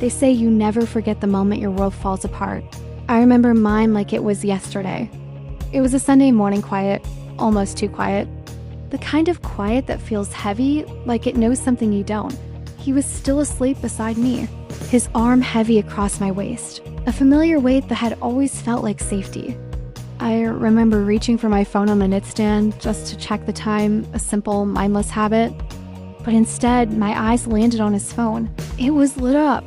They say you never forget the moment your world falls apart. I remember mine like it was yesterday. It was a Sunday morning quiet, almost too quiet. The kind of quiet that feels heavy, like it knows something you don't. He was still asleep beside me, his arm heavy across my waist, a familiar weight that had always felt like safety. I remember reaching for my phone on the nightstand just to check the time, a simple, mindless habit. But instead, my eyes landed on his phone. It was lit up.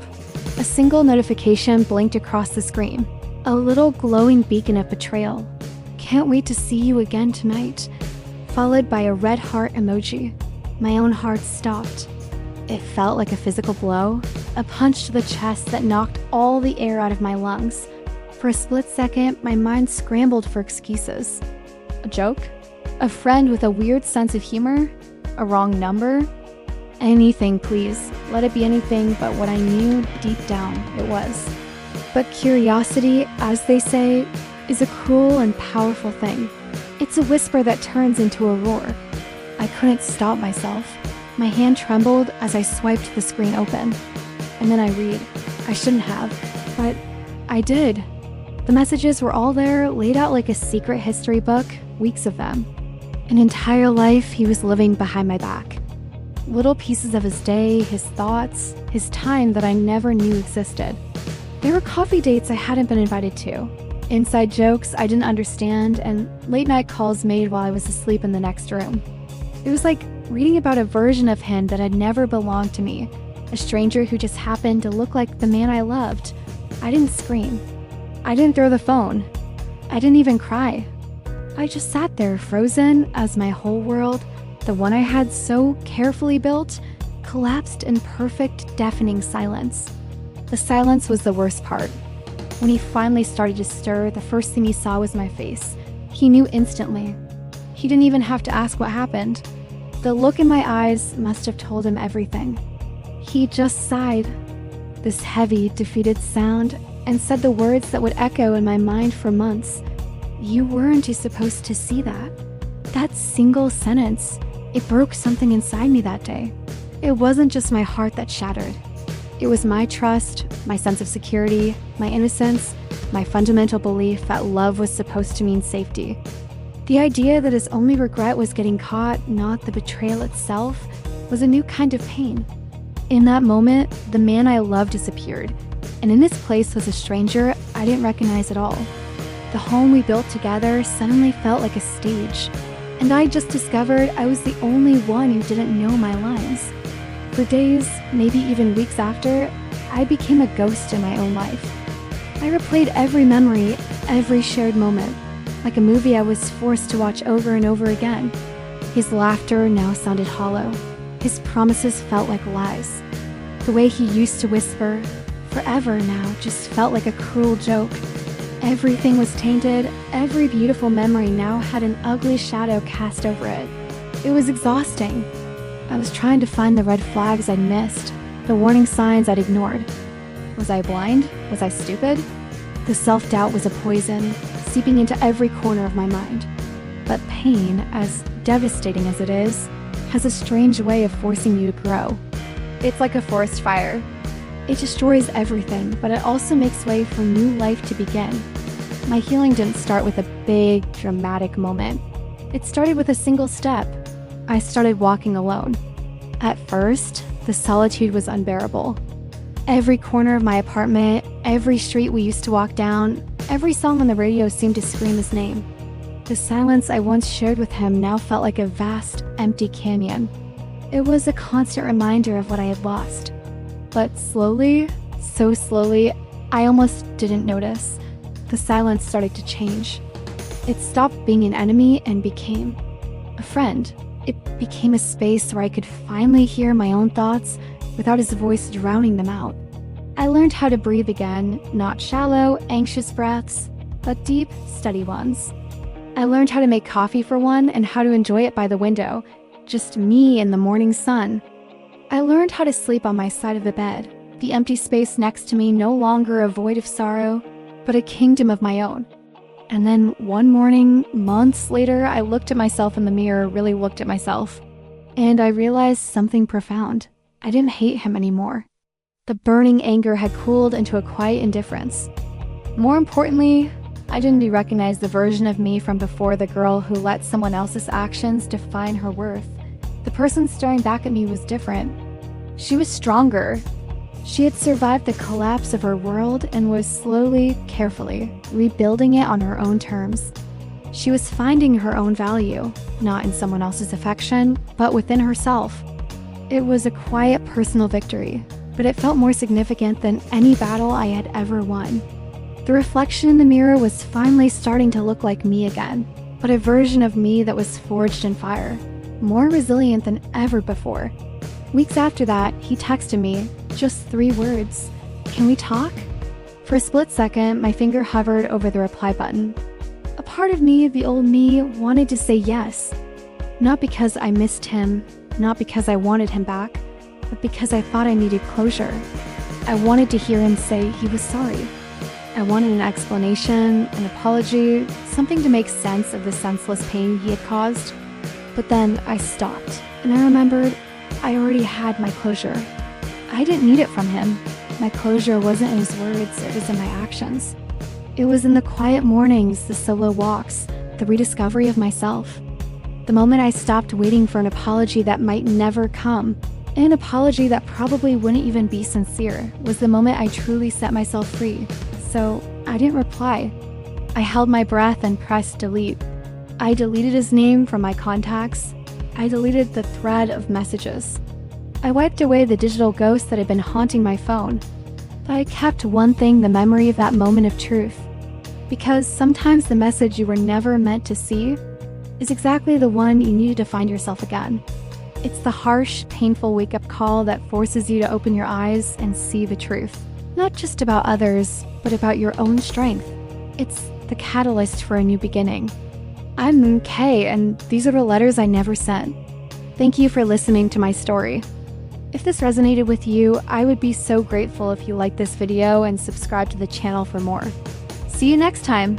A single notification blinked across the screen. A little glowing beacon of betrayal. Can't wait to see you again tonight. Followed by a red heart emoji. My own heart stopped. It felt like a physical blow, a punch to the chest that knocked all the air out of my lungs. For a split second, my mind scrambled for excuses. A joke? A friend with a weird sense of humor? A wrong number? Anything, please. Let it be anything but what I knew deep down it was. But curiosity, as they say, is a cruel and powerful thing. It's a whisper that turns into a roar. I couldn't stop myself. My hand trembled as I swiped the screen open. And then I read. I shouldn't have, but I did. The messages were all there, laid out like a secret history book, weeks of them. An entire life he was living behind my back. Little pieces of his day, his thoughts, his time that I never knew existed. There were coffee dates I hadn't been invited to, inside jokes I didn't understand, and late night calls made while I was asleep in the next room. It was like reading about a version of him that had never belonged to me, a stranger who just happened to look like the man I loved. I didn't scream. I didn't throw the phone. I didn't even cry. I just sat there frozen as my whole world, the one I had so carefully built, collapsed in perfect, deafening silence. The silence was the worst part. When he finally started to stir, the first thing he saw was my face. He knew instantly. He didn't even have to ask what happened. The look in my eyes must have told him everything. He just sighed, this heavy, defeated sound, and said the words that would echo in my mind for months. You weren't supposed to see that. That single sentence, it broke something inside me that day. It wasn't just my heart that shattered. It was my trust, my sense of security, my innocence, my fundamental belief that love was supposed to mean safety. The idea that his only regret was getting caught, not the betrayal itself, was a new kind of pain. In that moment, the man I loved disappeared, and in his place was a stranger I didn't recognize at all. The home we built together suddenly felt like a stage, and I just discovered I was the only one who didn't know my lines. For days, maybe even weeks after, I became a ghost in my own life. I replayed every memory, every shared moment, like a movie I was forced to watch over and over again. His laughter now sounded hollow. His promises felt like lies. The way he used to whisper, "Forever" now just felt like a cruel joke. Everything was tainted. Every beautiful memory now had an ugly shadow cast over it. It was exhausting. I was trying to find the red flags I'd missed, the warning signs I'd ignored. Was I blind? Was I stupid? The self-doubt was a poison, seeping into every corner of my mind. But pain, as devastating as it is, has a strange way of forcing you to grow. It's like a forest fire. It destroys everything, but it also makes way for new life to begin. My healing didn't start with a big, dramatic moment. It started with a single step. I started walking alone. At first, the solitude was unbearable. Every corner of my apartment, every street we used to walk down, every song on the radio seemed to scream his name. The silence I once shared with him now felt like a vast, empty canyon. It was a constant reminder of what I had lost. But slowly, so slowly, I almost didn't notice. The silence started to change. It stopped being an enemy and became a friend. It became a space where I could finally hear my own thoughts without his voice drowning them out. I learned how to breathe again, not shallow, anxious breaths, but deep, steady ones. I learned how to make coffee for one and how to enjoy it by the window, just me and the morning sun. I learned how to sleep on my side of the bed, the empty space next to me no longer a void of sorrow, but a kingdom of my own. And then one morning, months later, I looked at myself in the mirror, really looked at myself, and I realized something profound. I didn't hate him anymore. The burning anger had cooled into a quiet indifference. More importantly, I didn't recognize the version of me from before, the girl who let someone else's actions define her worth. The person staring back at me was different. She was stronger. She had survived the collapse of her world and was slowly, carefully, rebuilding it on her own terms. She was finding her own value, not in someone else's affection, but within herself. It was a quiet personal victory, but it felt more significant than any battle I had ever won. The reflection in the mirror was finally starting to look like me again, but a version of me that was forged in fire, more resilient than ever before. Weeks after that, he texted me, just 3 words, "Can we talk?" For a split second, my finger hovered over the reply button. A part of me, the old me, wanted to say yes. Not because I missed him, not because I wanted him back, but because I thought I needed closure. I wanted to hear him say he was sorry. I wanted an explanation, an apology, something to make sense of the senseless pain he had caused. But then I stopped, and I remembered I already had my closure. I didn't need it from him. My closure wasn't in his words, it was in my actions. It was in the quiet mornings, the solo walks, the rediscovery of myself. The moment I stopped waiting for an apology that might never come, an apology that probably wouldn't even be sincere, was the moment I truly set myself free. So I didn't reply. I held my breath and pressed delete. I deleted his name from my contacts. I deleted the thread of messages. I wiped away the digital ghost that had been haunting my phone. But I kept one thing, the memory of that moment of truth. Because sometimes the message you were never meant to see is exactly the one you needed to find yourself again. It's the harsh, painful wake-up call that forces you to open your eyes and see the truth. Not just about others, but about your own strength. It's the catalyst for a new beginning. I'm Kay, and these are the letters I never sent. Thank you for listening to my story. If this resonated with you, I would be so grateful if you liked this video and subscribe to the channel for more. See you next time!